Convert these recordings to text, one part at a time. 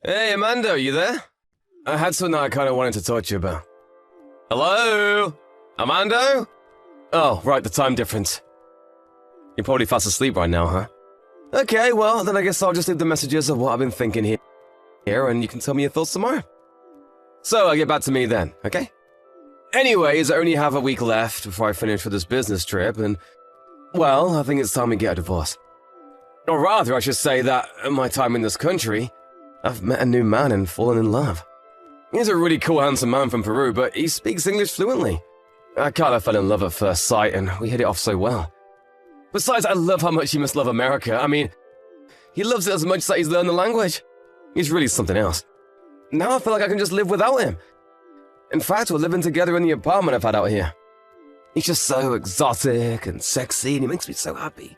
Hey, Amanda, you there? I had something I kind of wanted to talk to you about. Hello? Amanda? Oh, right, the time difference. You're probably fast asleep right now, huh? Okay, well, then I guess I'll just leave the messages of what I've been thinking here, and you can tell me your thoughts tomorrow. So, I'll get back to me then, okay? Anyways, I only have a week left before I finish for this business trip, and, well, I think it's time we get a divorce. Or rather, I should say that, in my time in this country, I've met a new man and fallen in love. He's a really cool, handsome man from Peru, but he speaks English fluently. I kind of fell in love at first sight, and we hit it off so well. Besides, I love how much he must love America. I mean, he loves it as much that he's learned the language. He's really something else. Now I feel like I can just live without him. In fact, we're living together in the apartment I've had out here. He's just so exotic and sexy, and he makes me so happy.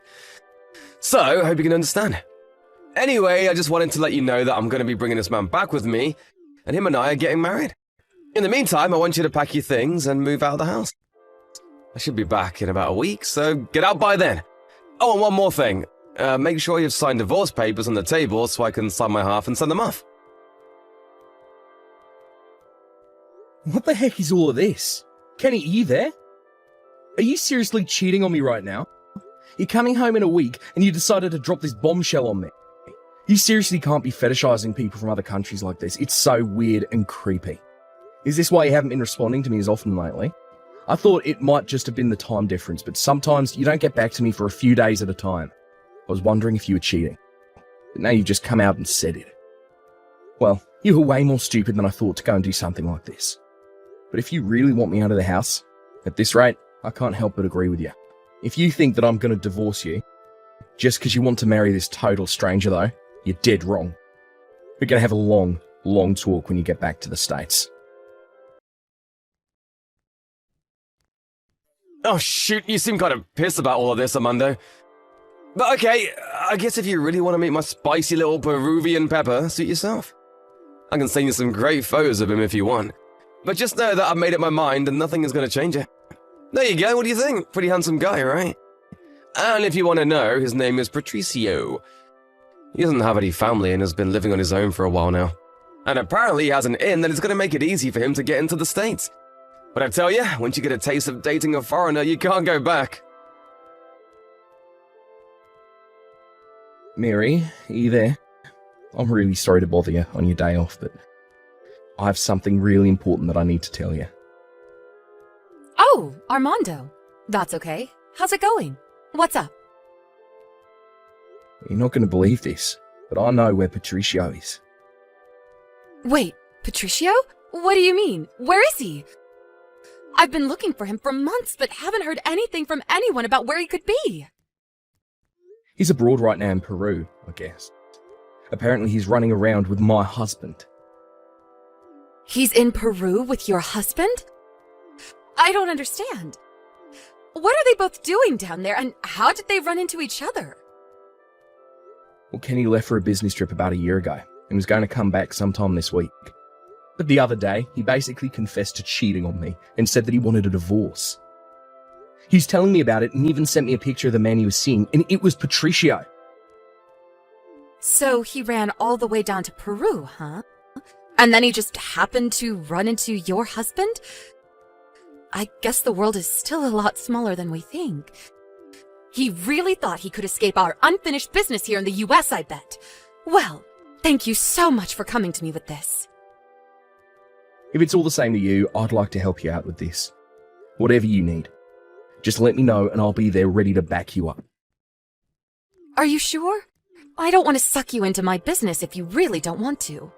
So, I hope you can understand. Anyway, I just wanted to let you know that I'm going to be bringing this man back with me, and him and I are getting married. In the meantime, I want you to pack your things and move out of the house. I should be back in about a week, so get out by then. Oh, and one more thing. Make sure you've signed divorce papers on the table so I can sign my half and send them off. What the heck is all of this? Kenny, are you there? Are you seriously cheating on me right now? You're coming home in a week and you decided to drop this bombshell on me. You seriously can't be fetishizing people from other countries like this. It's so weird and creepy. Is this why you haven't been responding to me as often lately? I thought it might just have been the time difference, but sometimes you don't get back to me for a few days at a time. I was wondering if you were cheating. But now you've just come out and said it. Well, you were way more stupid than I thought to go and do something like this. But if you really want me out of the house, at this rate, I can't help but agree with you. If you think that I'm going to divorce you, just because you want to marry this total stranger though, you're dead wrong. We're going to have a long, long talk when you get back to the States. Oh shoot, you seem kind of pissed about all of this, Armando. But okay, I guess if you really want to meet my spicy little Peruvian pepper, suit yourself. I can send you some great photos of him if you want. But just know that I've made up my mind and nothing is going to change it. There you go, what do you think? Pretty handsome guy, right? And if you want to know, his name is Patricio. He doesn't have any family and has been living on his own for a while now. And apparently he has an inn that is going to make it easy for him to get into the States. But I tell you, once you get a taste of dating a foreigner, you can't go back. Mary, are you there? I'm really sorry to bother you on your day off, but I have something really important that I need to tell you. Oh, Armando. That's okay. How's it going? What's up? You're not going to believe this, but I know where Patricio is. Wait, Patricio? What do you mean? Where is he? I've been looking for him for months, but haven't heard anything from anyone about where he could be. He's abroad right now in Peru, I guess. Apparently he's running around with my husband. He's in Peru with your husband? I don't understand. What are they both doing down there, and how did they run into each other? Well, Kenny left for a business trip about a year ago and was going to come back sometime this week. But the other day, he basically confessed to cheating on me and said that he wanted a divorce. He was telling me about it and even sent me a picture of the man he was seeing, and it was Patricio. So he ran all the way down to Peru, huh? And then he just happened to run into your husband? I guess the world is still a lot smaller than we think. He really thought he could escape our unfinished business here in the US, I bet. Well, thank you so much for coming to me with this. If it's all the same to you, I'd like to help you out with this. Whatever you need. Just let me know and I'll be there ready to back you up. Are you sure? I don't want to suck you into my business if you really don't want to.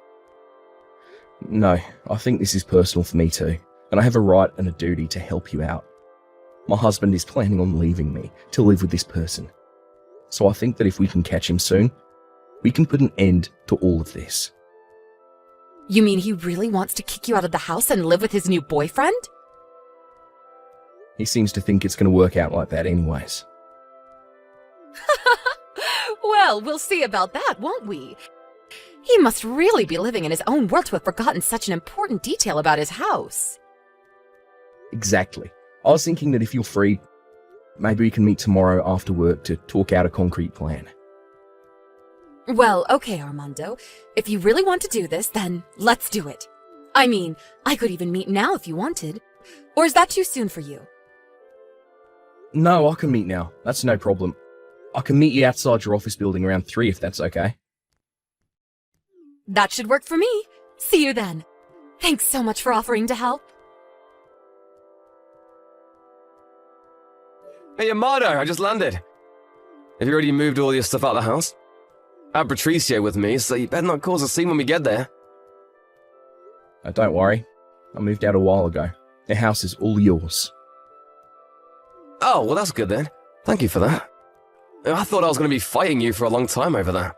No, I think this is personal for me too, and I have a right and a duty to help you out. My husband is planning on leaving me to live with this person. So I think that if we can catch him soon, we can put an end to all of this. You mean he really wants to kick you out of the house and live with his new boyfriend? He seems to think it's going to work out like that anyways. Well, we'll see about that, won't we? He must really be living in his own world to have forgotten such an important detail about his house. Exactly. I was thinking that if you're free, maybe we can meet tomorrow after work to talk out a concrete plan. Well, okay, Armando. If you really want to do this, then let's do it. I mean, I could even meet now if you wanted. Or is that too soon for you? No, I can meet now. That's no problem. I can meet you outside your office building around 3 if that's okay. That should work for me. See you then. Thanks so much for offering to help. Hey, Amado, I just landed. Have you already moved all your stuff out of the house? I have Patricio with me, so you better not cause a scene when we get there. Don't worry. I moved out a while ago. The house is all yours. Oh, well that's good then. Thank you for that. I thought I was going to be fighting you for a long time over that.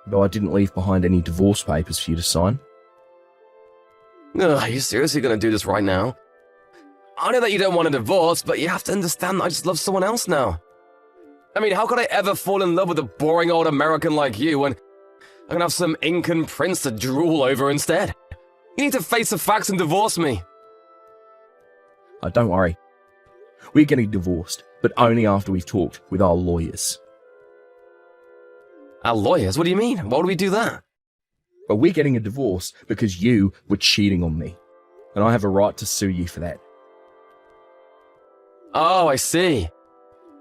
Though I didn't leave behind any divorce papers for you to sign. Ugh, are you seriously going to do this right now? I know that you don't want a divorce, but you have to understand that I just love someone else now. I mean, how could I ever fall in love with a boring old American like you when I can have some Incan prince to drool over instead? You need to face the facts and divorce me. Don't worry. We're getting divorced, but only after we've talked with our lawyers. Our lawyers? What do you mean? Why would we do that? But we're getting a divorce because you were cheating on me. And I have a right to sue you for that. Oh, I see.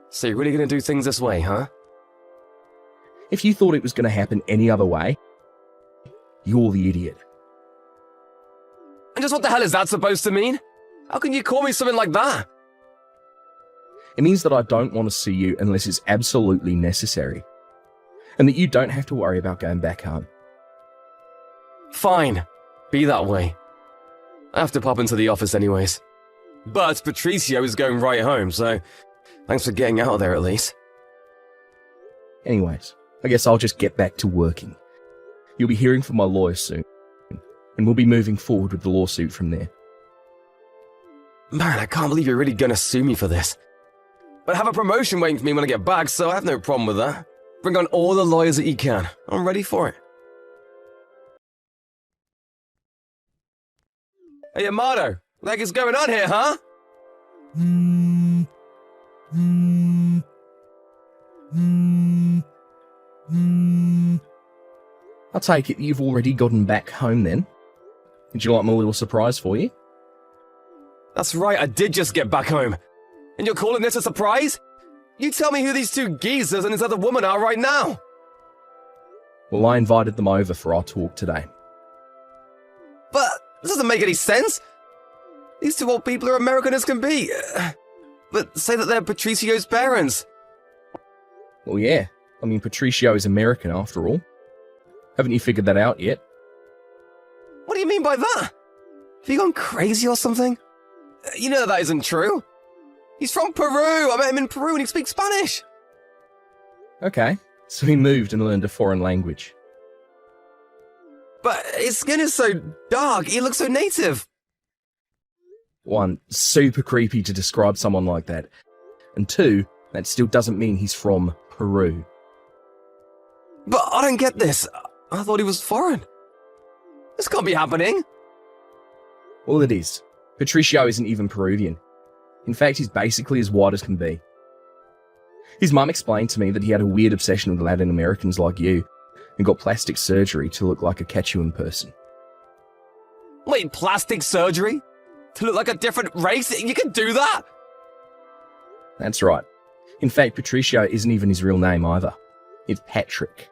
So you're really going to do things this way, huh? If you thought it was going to happen any other way, you're the idiot. And just what the hell is that supposed to mean? How can you call me something like that? It means that I don't want to see you unless it's absolutely necessary. And that you don't have to worry about going back home. Fine. Be that way. I have to pop into the office anyways. But Patricio is going right home, so thanks for getting out of there at least. Anyways, I guess I'll just get back to working. You'll be hearing from my lawyer soon. And we'll be moving forward with the lawsuit from there. Man, I can't believe you're really going to sue me for this. But I have a promotion waiting for me when I get back, so I have no problem with that. Bring on all the lawyers that you can. I'm ready for it. Hey, Amado, what is going on here, huh? I'll take it you've already gotten back home then. Would you like my little surprise for you? That's right, I did just get back home. And you're calling this a surprise? You tell me who these two geezers and this other woman are right now. Well, I invited them over for our talk today. But this doesn't make any sense. These two old people are American as can be. But say that they're Patricio's parents. Well, yeah. I mean, Patricio is American after all. Haven't you figured that out yet? What do you mean by that? Have you gone crazy or something? You know that isn't true. He's from Peru. I met him in Peru and he speaks Spanish. Okay, so he moved and learned a foreign language. But his skin is so dark. He looks so native. One, super creepy to describe someone like that. And two, that still doesn't mean he's from Peru. But I don't get this. I thought he was foreign. This can't be happening. Well, it is. Patricio isn't even Peruvian. In fact, he's basically as white as can be. His mum explained to me that he had a weird obsession with Latin Americans like you and got plastic surgery to look like a Quechuan person. Wait, plastic surgery? To look like a different race? You can do that? That's right. In fact, Patricio isn't even his real name either. It's Patrick.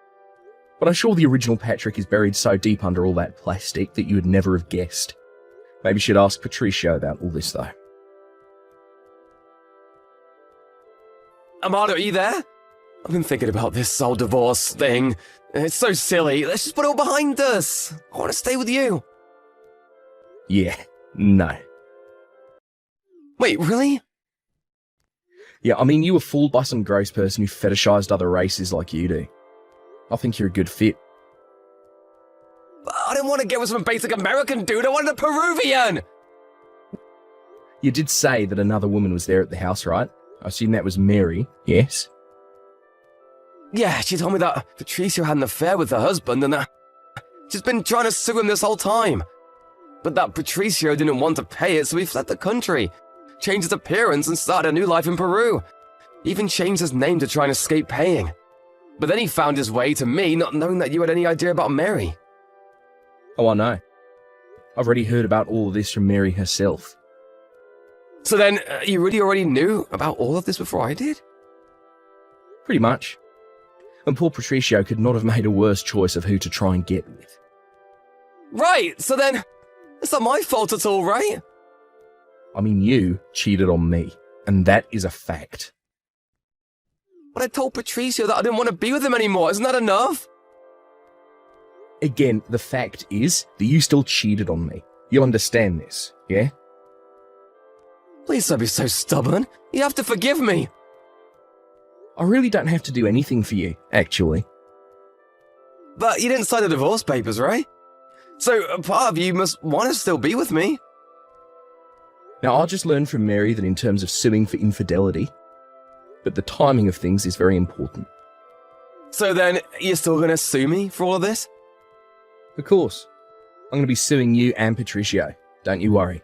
But I'm sure the original Patrick is buried so deep under all that plastic that you would never have guessed. Maybe you should ask Patricio about all this, though. Amado, are you there? I've been thinking about this whole divorce thing. It's so silly. Let's just put it all behind us. I want to stay with you. Yeah, no. Wait, really? Yeah, I mean, you were fooled by some gross person who fetishized other races like you do. I think you're a good fit. But I didn't want to get with some basic American dude. I wanted a Peruvian. You did say that another woman was there at the house, right? I assume that was Mary, yes? Yeah, she told me that Patricio had an affair with her husband and that she's been trying to sue him this whole time. But that Patricio didn't want to pay it, so he fled the country, changed his appearance and started a new life in Peru. Even changed his name to try and escape paying. But then he found his way to me, not knowing that you had any idea about Mary. Oh, I know. I've already heard about all of this from Mary herself. So then, you really already knew about all of this before I did? Pretty much. And poor Patricio could not have made a worse choice of who to try and get with. Right, so then, it's not my fault at all, right? I mean, you cheated on me, and that is a fact. But I told Patricio that I didn't want to be with him anymore, isn't that enough? Again, the fact is that you still cheated on me. You understand this, yeah? Please don't be so stubborn. You have to forgive me. I really don't have to do anything for you, actually. But you didn't sign the divorce papers, right? So a part of you must want to still be with me. Now, I just learned from Mary that in terms of suing for infidelity, but the timing of things is very important. So then, you're still going to sue me for all of this? Of course. I'm going to be suing you and Patricio. Don't you worry.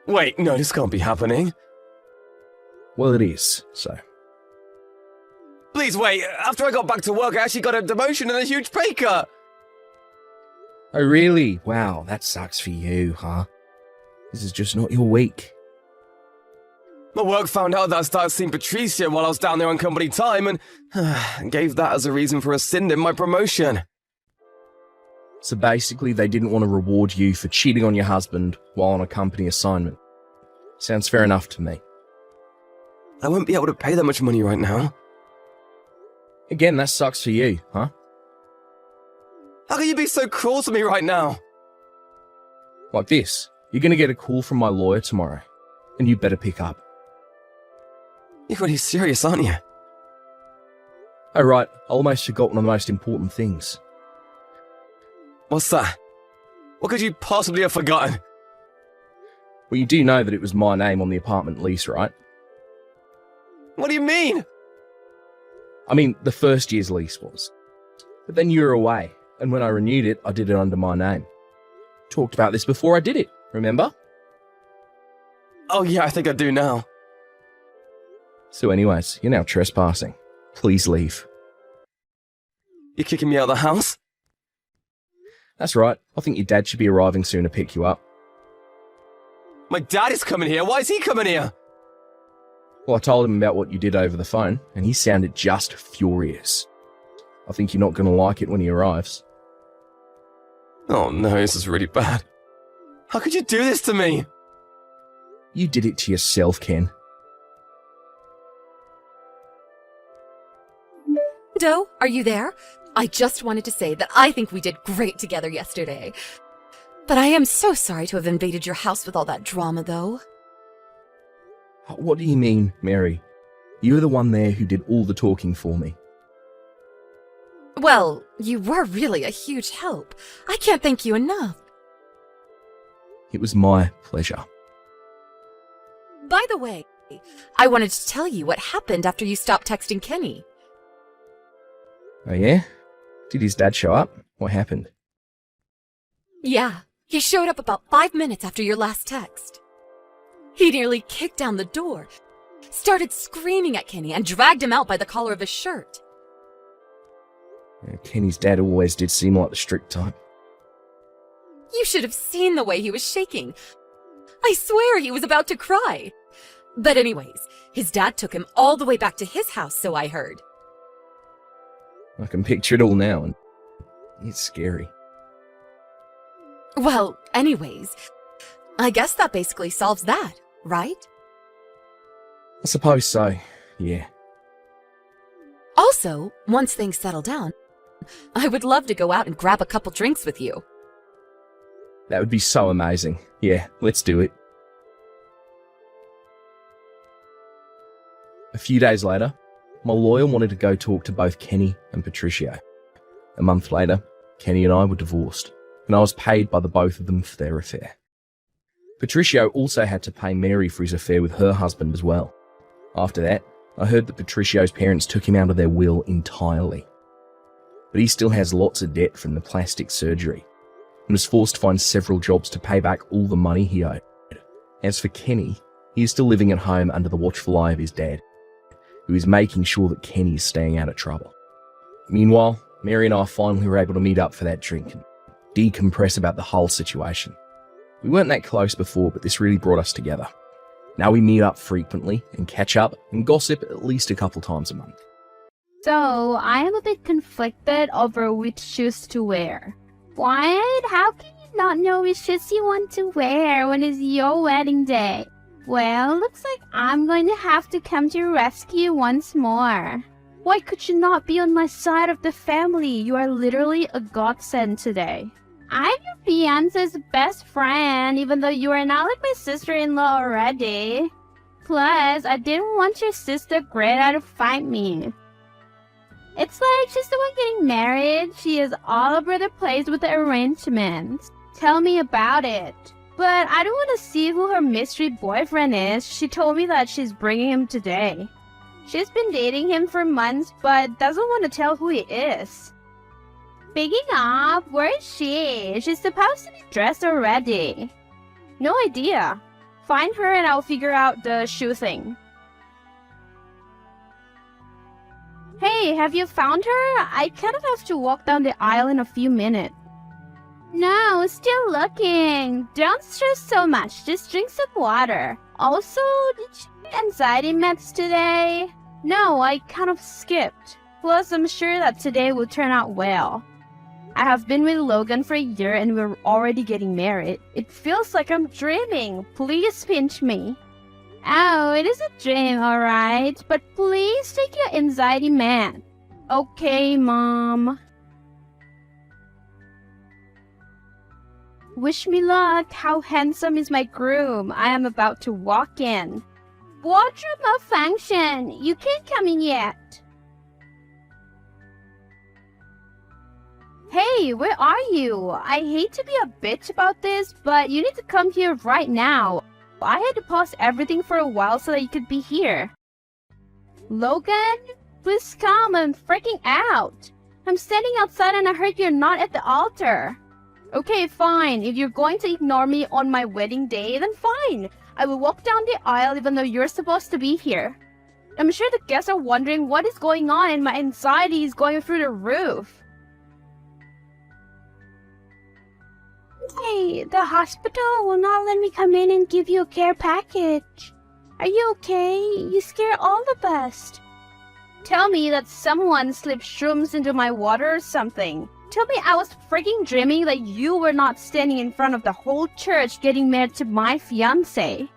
Wait, no, this can't be happening. Well, it is, so. Please wait, after I got back to work, I actually got a demotion and a huge pay cut. Oh, really? Wow, that sucks for you, huh? This is just not your week. My work found out that I started seeing Patricia while I was down there on company time and gave that as a reason for rescinding my promotion. So basically, they didn't want to reward you for cheating on your husband while on a company assignment. Sounds fair enough to me. I won't be able to pay that much money right now. Again, that sucks for you, huh? How can you be so cruel to me right now? Like this. You're going to get a call from my lawyer tomorrow, and you better pick up. You're really serious, aren't you? Oh, right. I almost forgot one of the most important things. What's that? What could you possibly have forgotten? Well, you do know that it was my name on the apartment lease, right? What do you mean? I mean, the first year's lease was. But then you were away, and when I renewed it, I did it under my name. Talked about this before I did it, remember? Oh yeah, I think I do now. So anyways, you're now trespassing. Please leave. You're kicking me out of the house? That's right. I think your dad should be arriving soon to pick you up. My dad is coming here. Why is he coming here? Well, I told him about what you did over the phone, and he sounded just furious. I think you're not going to like it when he arrives. Oh no, this is really bad. How could you do this to me? You did it to yourself, Ken. Doe, are you there? I just wanted to say that I think we did great together yesterday. But I am so sorry to have invaded your house with all that drama, though. What do you mean, Mary? You were the one there who did all the talking for me. Well, you were really a huge help. I can't thank you enough. It was my pleasure. By the way, I wanted to tell you what happened after you stopped texting Kenny. Oh yeah? Did his dad show up? What happened? Yeah, he showed up about 5 minutes after your last text. He nearly kicked down the door, started screaming at Kenny, and dragged him out by the collar of his shirt. Yeah, Kenny's dad always did seem like the strict type. You should have seen the way he was shaking. I swear he was about to cry. But anyways, his dad took him all the way back to his house, so I heard. I can picture it all now, and it's scary. Well, anyways, I guess that basically solves that, right? I suppose so, yeah. Also, once things settle down, I would love to go out and grab a couple drinks with you. That would be so amazing. Yeah, let's do it. A few days later, my lawyer wanted to go talk to both Kenny and Patricio. A month later, Kenny and I were divorced, and I was paid by the both of them for their affair. Patricio also had to pay Mary for his affair with her husband as well. After that, I heard that Patricio's parents took him out of their will entirely. But he still has lots of debt from the plastic surgery, and was forced to find several jobs to pay back all the money he owed. As for Kenny, he is still living at home under the watchful eye of his dad, who is making sure that Kenny is staying out of trouble. Meanwhile, Mary and I finally were able to meet up for that drink and decompress about the whole situation. We weren't that close before, but this really brought us together. Now we meet up frequently and catch up and gossip at least a couple times a month. So, I am a bit conflicted over which shoes to wear. What? How can you not know which shoes you want to wear when it's your wedding day? Well, looks like I'm going to have to come to your rescue once more. Why could you not be on my side of the family? You are literally a godsend today. I'm your fiance's best friend, even though you are not like my sister-in-law already. Plus, I didn't want your sister Greta to fight me. It's like she's the one getting married. She is all over the place with the arrangements. Tell me about it. But I don't want to see who her mystery boyfriend is. She told me that she's bringing him today. She's been dating him for months, but doesn't want to tell who he is. Picking up? Where is she? She's supposed to be dressed already. No idea. Find her and I'll figure out the shoe thing. Hey, have you found her? I kind of have to walk down the aisle in a few minutes. No, still looking. Don't stress so much. Just drink some water. Also, did you get anxiety meds today? No, I kind of skipped. Plus, I'm sure that today will turn out well. I have been with Logan for a year and we're already getting married. It feels like I'm dreaming. Please pinch me. Oh, it is a dream, alright. But please take your anxiety med. Okay, Mom. Wish me luck. How handsome is my groom? I am about to walk in. Wardrobe malfunction. You can't come in yet. Hey, where are you? I hate to be a bitch about this, but you need to come here right now. I had to pause everything for a while so that you could be here. Logan? Please come, I'm freaking out. I'm standing outside and I heard you're not at the altar. Okay, fine. If you're going to ignore me on my wedding day, then fine. I will walk down the aisle even though you're supposed to be here. I'm sure the guests are wondering what is going on and my anxiety is going through the roof. Hey, the hospital will not let me come in and give you a care package. Are you okay? You scare all of us. Tell me that someone slipped shrooms into my water or something. Tell me I was freaking dreaming that you were not standing in front of the whole church getting married to my fiancé.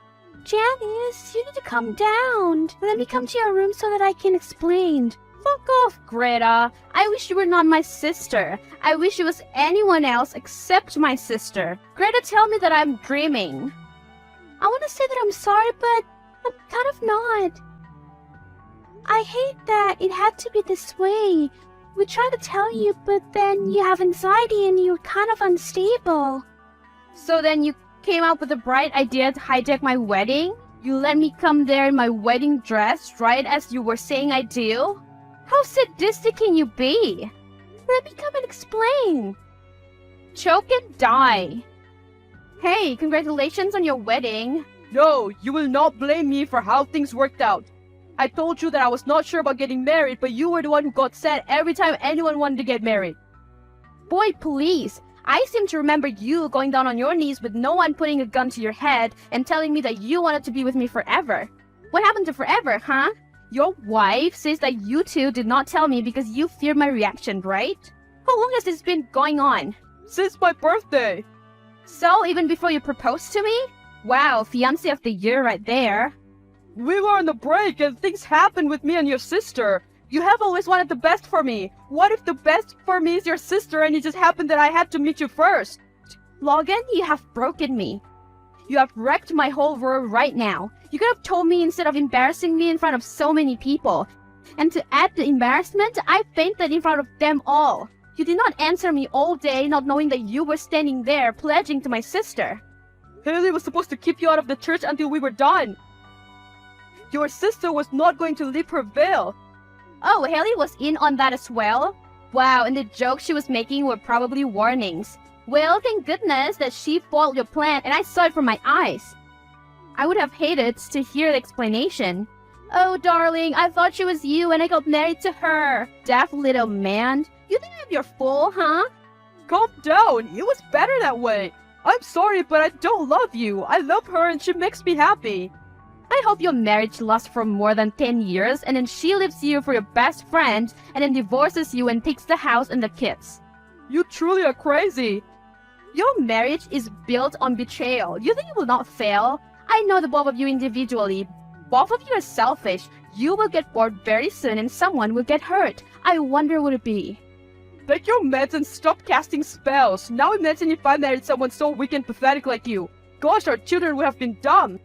Janice, you need to calm down. Let me come to your room so that I can explain. Fuck off, Greta. I wish you were not my sister. I wish it was anyone else except my sister. Greta, tell me that I'm dreaming. I want to say that I'm sorry, but I'm kind of not. I hate that it had to be this way. We tried to tell you, but then you have anxiety and you're kind of unstable. So then you came up with a bright idea to hijack my wedding? You let me come there in my wedding dress right as you were saying I do? How sadistic can you be? Let me come and explain. Choke and die. Hey, congratulations on your wedding. No, you will not blame me for how things worked out. I told you that I was not sure about getting married, but you were the one who got sad every time anyone wanted to get married. Boy, please. I seem to remember you going down on your knees with no one putting a gun to your head and telling me that you wanted to be with me forever. What happened to forever, huh? Your wife says that you two did not tell me because you feared my reaction, right? How long has this been going on? Since my birthday. So, even before you proposed to me? Wow, fiancé of the year right there. We were on the break and things happened with me and your sister. You have always wanted the best for me. What if the best for me is your sister and it just happened that I had to meet you first? Logan, you have broken me. You have wrecked my whole world right now. You could have told me instead of embarrassing me in front of so many people. And to add the embarrassment, I fainted in front of them all. You did not answer me all day, not knowing that you were standing there pledging to my sister. Haley was supposed to keep you out of the church until we were done. Your sister was not going to leave her veil. Oh, Haley was in on that as well? Wow, and the jokes she was making were probably warnings. Well, thank goodness that she foiled your plan and I saw it from my eyes. I would have hated to hear the explanation. Oh, darling, I thought she was you and I got married to her. Deaf little man. You think I'm your fool, huh? Calm down. It was better that way. I'm sorry, but I don't love you. I love her and she makes me happy. I hope your marriage lasts for more than 10 years and then she leaves you for your best friend and then divorces you and takes the house and the kids. You truly are crazy. Your marriage is built on betrayal. You think it will not fail? I know the both of you individually. Both of you are selfish. You will get bored very soon and someone will get hurt. I wonder what it be. Take your meds and stop casting spells. Now imagine if I married someone so weak and pathetic like you. Gosh, our children would have been dumb.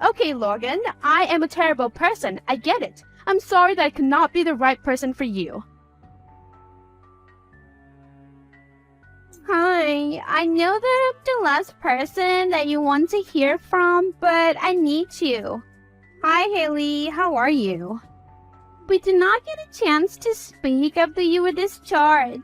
Okay, Logan, I am a terrible person. I get it. I'm sorry that I could not be the right person for you. Hi, I know that I'm the last person that you want to hear from, but I need you. Hi, Haley. How are you? We did not get a chance to speak after you were discharged.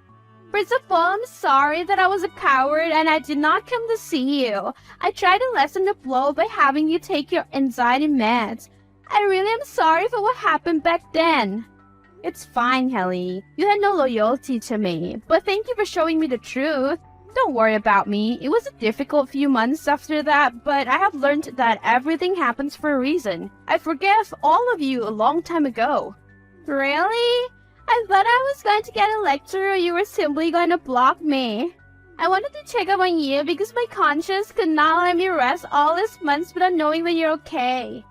First of all, I'm sorry that I was a coward and I did not come to see you. I tried to lessen the blow by having you take your anxiety meds. I really am sorry for what happened back then. It's fine, Haley. You had no loyalty to me, but thank you for showing me the truth. Don't worry about me. It was a difficult few months after that, but I have learned that everything happens for a reason. I forgave all of you a long time ago. Really? I thought I was going to get a lecture or you were simply going to block me. I wanted to check up on you because my conscience could not let me rest all these months without knowing that you're okay.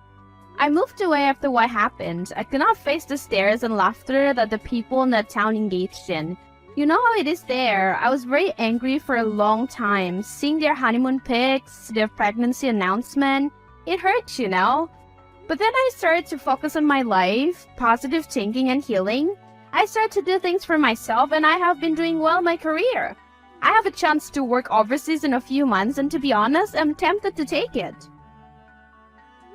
I moved away after what happened. I could not face the stares and laughter that the people in that town engaged in. You know how it is there. I was very angry for a long time. Seeing their honeymoon pics, their pregnancy announcement, it hurts, you know? But then I started to focus on my life, positive thinking and healing. I started to do things for myself and I have been doing well in my career. I have a chance to work overseas in a few months and to be honest, I'm tempted to take it.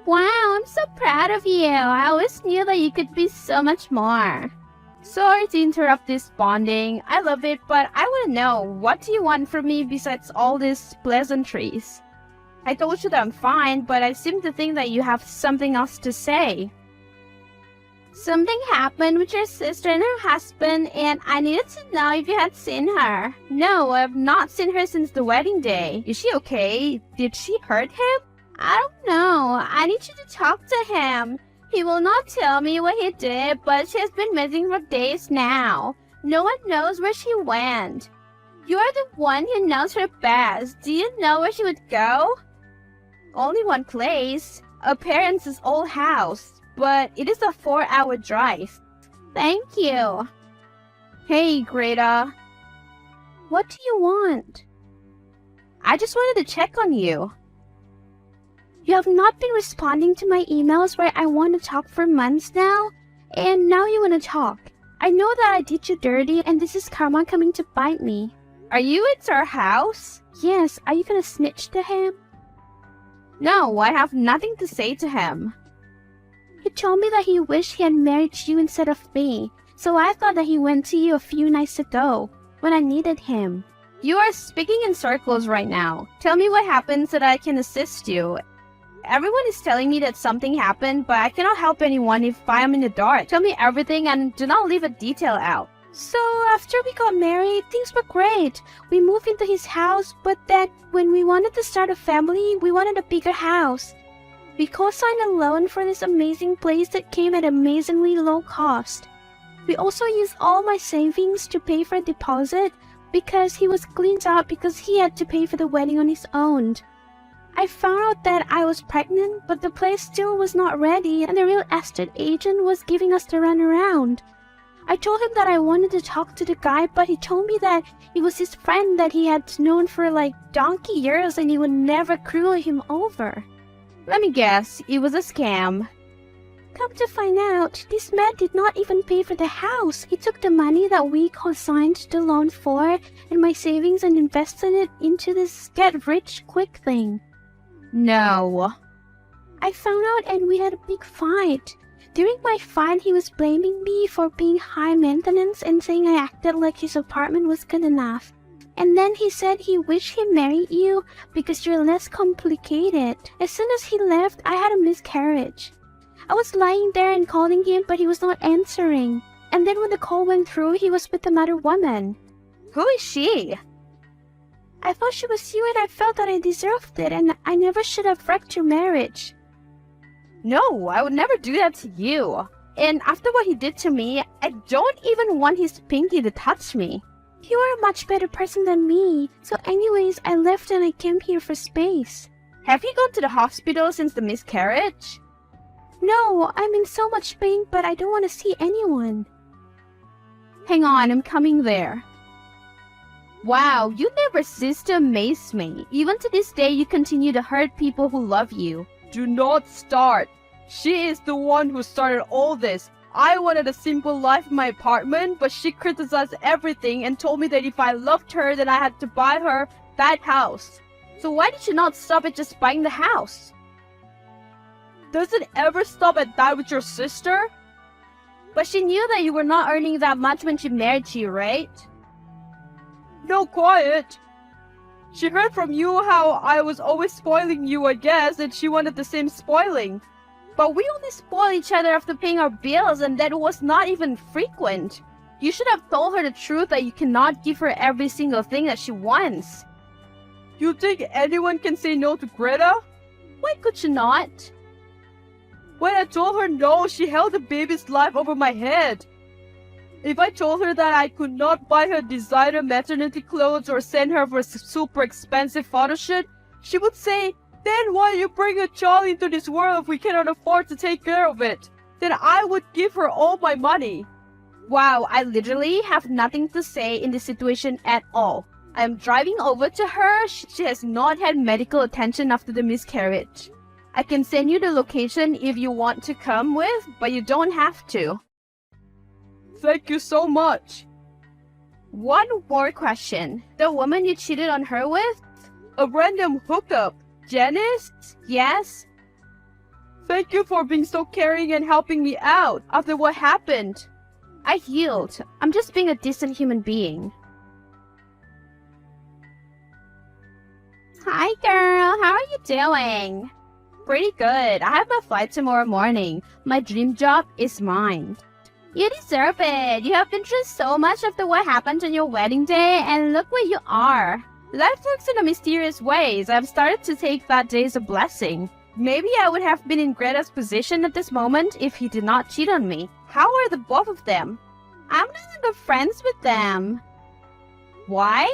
Wow, I'm so proud of you. I always knew that you could be so much more. Sorry to interrupt this bonding. I love it, but I want to know, what do you want from me besides all these pleasantries? I told you that I'm fine, but I seem to think that you have something else to say. Something happened with your sister and her husband, and I needed to know if you had seen her. No, I have not seen her since the wedding day. Is she okay? Did she hurt him? I don't know. I need you to talk to him. He will not tell me what he did, but she has been missing for days now. No one knows where she went. You are the one who knows her best. Do you know where she would go? Only one place. Her parents' old house. But it is a 4-hour drive. Thank you. Hey, Greta. What do you want? I just wanted to check on you. You have not been responding to my emails where I want to talk for months now, and now you want to talk. I know that I did you dirty, and this is karma coming to bite me. Are you at our house? Yes, are you gonna snitch to him? No, I have nothing to say to him. He told me that he wished he had married you instead of me, so I thought that he went to you a few nights ago, when I needed him. You are speaking in circles right now. Tell me what happened so that I can assist you. Everyone is telling me that something happened, but I cannot help anyone if I am in the dark. Tell me everything and do not leave a detail out. So, after we got married, things were great. We moved into his house, but then when we wanted to start a family, we wanted a bigger house. We co-signed a loan for this amazing place that came at amazingly low cost. We also used all my savings to pay for a deposit because he was cleaned out because he had to pay for the wedding on his own. I found out that I was pregnant, but the place still was not ready and the real estate agent was giving us the runaround. I told him that I wanted to talk to the guy, but he told me that it was his friend that he had known for like donkey years and he would never screw him over. Let me guess, it was a scam. Come to find out, this man did not even pay for the house. He took the money that we co-signed the loan for and my savings and invested it into this get-rich-quick thing. No. I found out and we had a big fight. During my fight, he was blaming me for being high maintenance and saying I acted like his apartment was good enough. And then he said he wished he married you because you're less complicated. As soon as he left, I had a miscarriage. I was lying there and calling him, but he was not answering. And then when the call went through, he was with another woman. Who is she? I thought she was you and I felt that I deserved it and I never should have wrecked your marriage. No, I would never do that to you. And after what he did to me, I don't even want his pinky to touch me. You are a much better person than me. So anyways, I left and I came here for space. Have you gone to the hospital since the miscarriage? No, I'm in so much pain, but I don't want to see anyone. Hang on, I'm coming there. Wow, you never cease to amaze me. Even to this day, you continue to hurt people who love you. Do not start. She is the one who started all this. I wanted a simple life in my apartment, but she criticized everything and told me that if I loved her, then I had to buy her that house. So why did you not stop at just buying the house? Does it ever stop at that with your sister? But she knew that you were not earning that much when she married you, right? No, quiet. She heard from you how I was always spoiling you, I guess, and she wanted the same spoiling. But we only spoil each other after paying our bills, and that was not even frequent. You should have told her the truth that you cannot give her every single thing that she wants. You think anyone can say no to Greta? Why could she not? When I told her no, she held the baby's life over my head. If I told her that I could not buy her designer maternity clothes or send her for a super expensive photo shoot, she would say, "Then why you bring a child into this world if we cannot afford to take care of it?" Then I would give her all my money. Wow, I literally have nothing to say in this situation at all. I am driving over to her. She has not had medical attention after the miscarriage. I can send you the location if you want to come with, but you don't have to. Thank you so much. One more question. The woman you cheated on her with? A random hookup. Janice? Yes? Thank you for being so caring and helping me out after what happened. I healed. I'm just being a decent human being. Hi girl, how are you doing? Pretty good. I have my flight tomorrow morning. My dream job is mine. You deserve it. You have been through so much after what happened on your wedding day, and look where you are. Life works in a mysterious ways. I've started to take that day as a blessing. Maybe I would have been in Greta's position at this moment if he did not cheat on me. How are the both of them? I'm no longer friends with them. Why?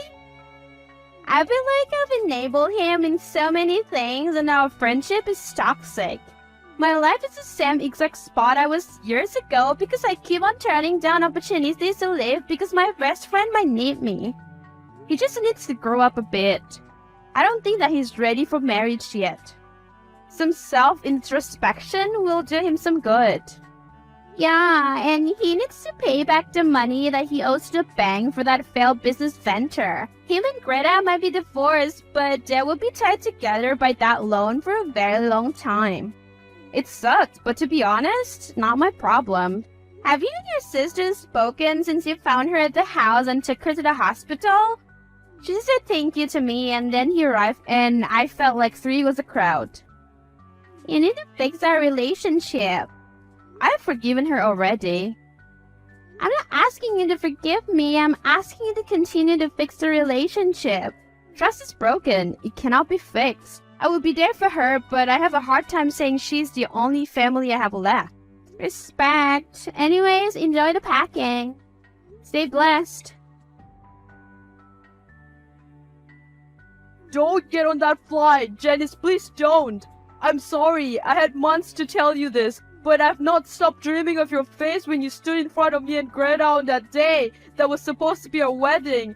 I feel like I've enabled him in so many things and our friendship is toxic. My life is the same exact spot I was years ago because I keep on turning down opportunities to live because my best friend might need me. He just needs to grow up a bit. I don't think that he's ready for marriage yet. Some self-introspection will do him some good. Yeah, and he needs to pay back the money that he owes to the bank for that failed business venture. Him and Greta might be divorced, but they will be tied together by that loan for a very long time. It sucked, but to be honest, not my problem. Have you and your sister spoken since you found her at the house and took her to the hospital? She said thank you to me and then he arrived and I felt like 3 was a crowd. You need to fix our relationship. I've forgiven her already. I'm not asking you to forgive me, I'm asking you to continue to fix the relationship. Trust is broken, it cannot be fixed. I will be there for her, but I have a hard time saying she's the only family I have left. Respect. Anyways, enjoy the packing. Stay blessed. Don't get on that flight, Janice, please don't. I'm sorry, I had months to tell you this, but I've not stopped dreaming of your face when you stood in front of me and Greta on that day that was supposed to be our wedding.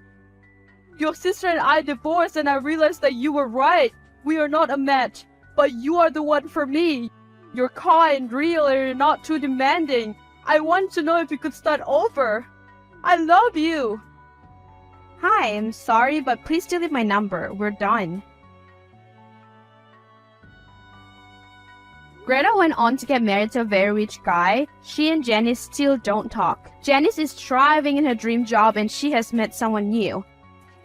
Your sister and I divorced and I realized that you were right. We are not a match, but you are the one for me. You're kind, real, and you're not too demanding. I want to know if we could start over. I love you. Hi, I'm sorry, but please delete my number. We're done. Greta went on to get married to a very rich guy. She and Janice still don't talk. Janice is thriving in her dream job and she has met someone new.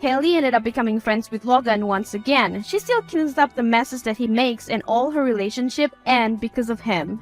Haley ended up becoming friends with Logan once again. She still cleans up the messes that he makes and all her relationship end because of him.